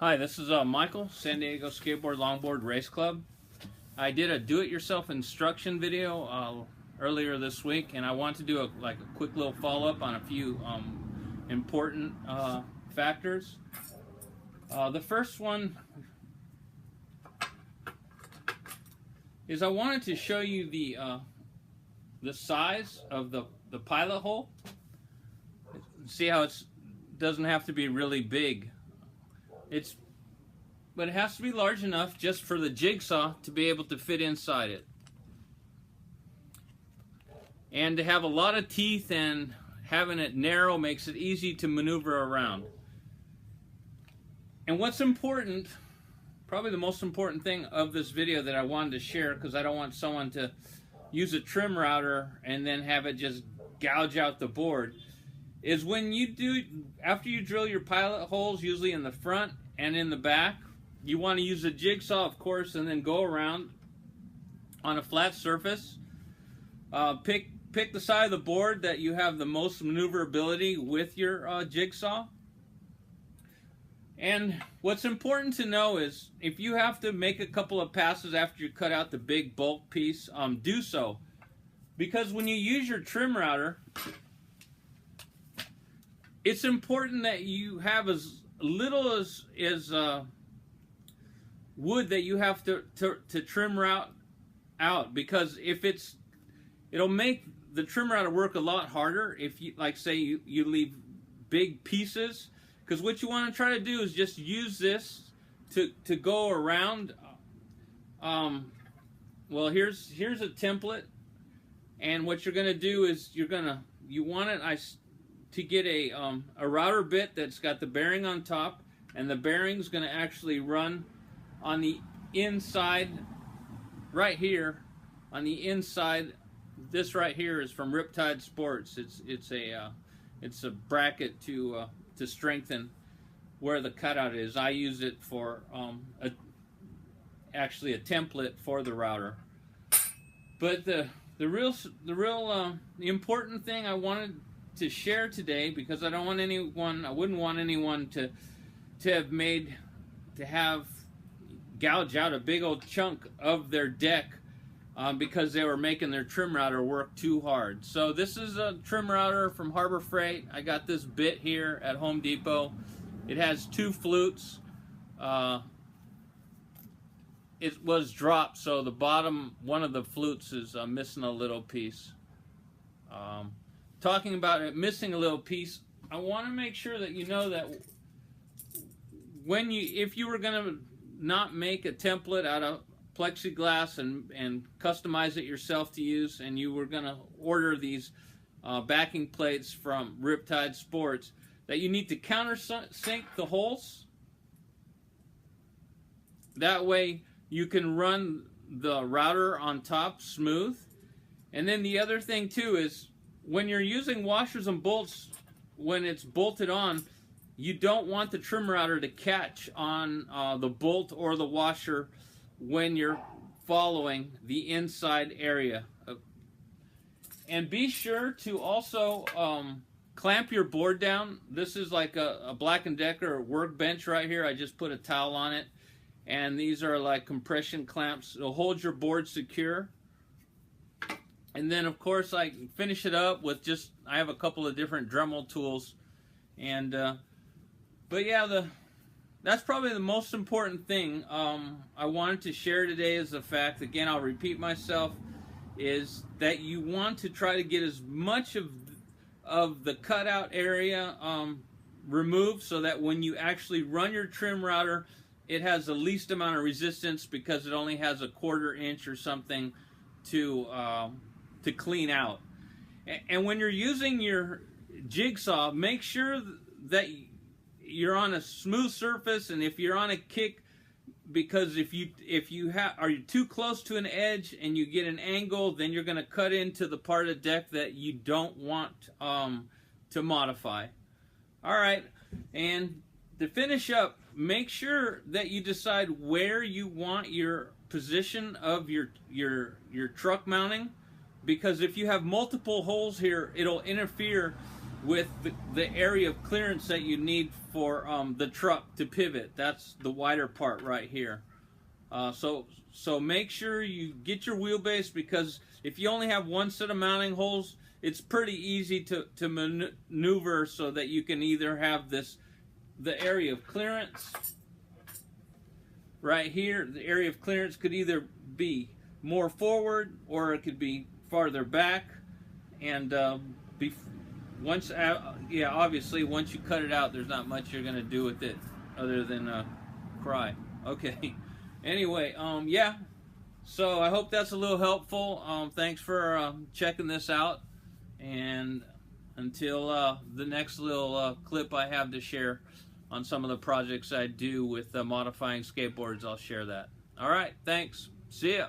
Hi, this is Michael, San Diego Skateboard Longboard Race Club. I did a do-it-yourself instruction video earlier this week, and I want to do a quick little follow-up on a few important factors. The first one is I wanted to show you the size of the pilot hole. See how it doesn't have to be really big. But it has to be large enough just for the jigsaw to be able to fit inside it. And to have a lot of teeth and having it narrow makes it easy to maneuver around. And what's important, probably the most important thing of this video that I wanted to share, because I don't want someone to use a trim router and then have it just gouge out the board, is when you do, after you drill your pilot holes, usually in the front and in the back, you want to use a jigsaw, of course, and then go around on a flat surface. Pick the side of the board that you have the most maneuverability with your jigsaw. And what's important to know is if you have to make a couple of passes after you cut out the big bulk piece, do so. Because when you use your trim router, it's important that you have as little as wood that you have to trim route out, because if it'll make the trim router work a lot harder if you, like, say you leave big pieces, because what you want to try to do is just use this to go around. Well, here's a template, and what you're going to do is you want it to get a router bit that's got the bearing on top, and the bearing's going to actually run on the inside right here. On the inside, this right here is from Riptide Sports. It's a bracket to strengthen where the cutout is. I use it for actually a template for the router. But the important thing I wanted to share today, because I wouldn't want anyone to have gouge out a big old chunk of their deck because they were making their trim router work too hard. So this is a trim router from Harbor Freight. I got this bit here at Home Depot. It has two flutes. It was dropped, so the bottom one of the flutes is missing a little piece. Talking about it missing a little piece, I want to make sure that you know that if you were going to not make a template out of plexiglass and customize it yourself to use, and you were going to order these backing plates from Riptide Sports, that you need to countersink the holes. That way you can run the router on top smooth. And then the other thing too is, when you're using washers and bolts, when it's bolted on, you don't want the trim router to catch on the bolt or the washer when you're following the inside area. And be sure to also clamp your board down. This is like a Black & Decker workbench right here. I just put a towel on it. And these are like compression clamps. It'll hold your board secure. And then, of course, I finish it up with I have a couple of different Dremel tools. And, but yeah, that's probably the most important thing I wanted to share today, is the fact, again, I'll repeat myself, is that you want to try to get as much of the cutout area removed, so that when you actually run your trim router, it has the least amount of resistance, because it only has a 1/4 inch or something to clean out. And when you're using your jigsaw, make sure that you're on a smooth surface, and if you're on a kick, because if you are too close to an edge and you get an angle, then you're going to cut into the part of the deck that you don't want to modify. All right, and to finish up, make sure that you decide where you want your position of your truck mounting, because if you have multiple holes here, it'll interfere with the area of clearance that you need for the truck to pivot. That's the wider part right here. So make sure you get your wheelbase, because if you only have one set of mounting holes, it's pretty easy to maneuver so that you can either have the area of clearance right here. The area of clearance could either be more forward or it could be farther back, and obviously once you cut it out, there's not much you're gonna do with it other than cry. Okay. Anyway, yeah. So I hope that's a little helpful. Thanks for checking this out, and until the next little clip I have to share on some of the projects I do with modifying skateboards, I'll share that. All right, thanks. See ya.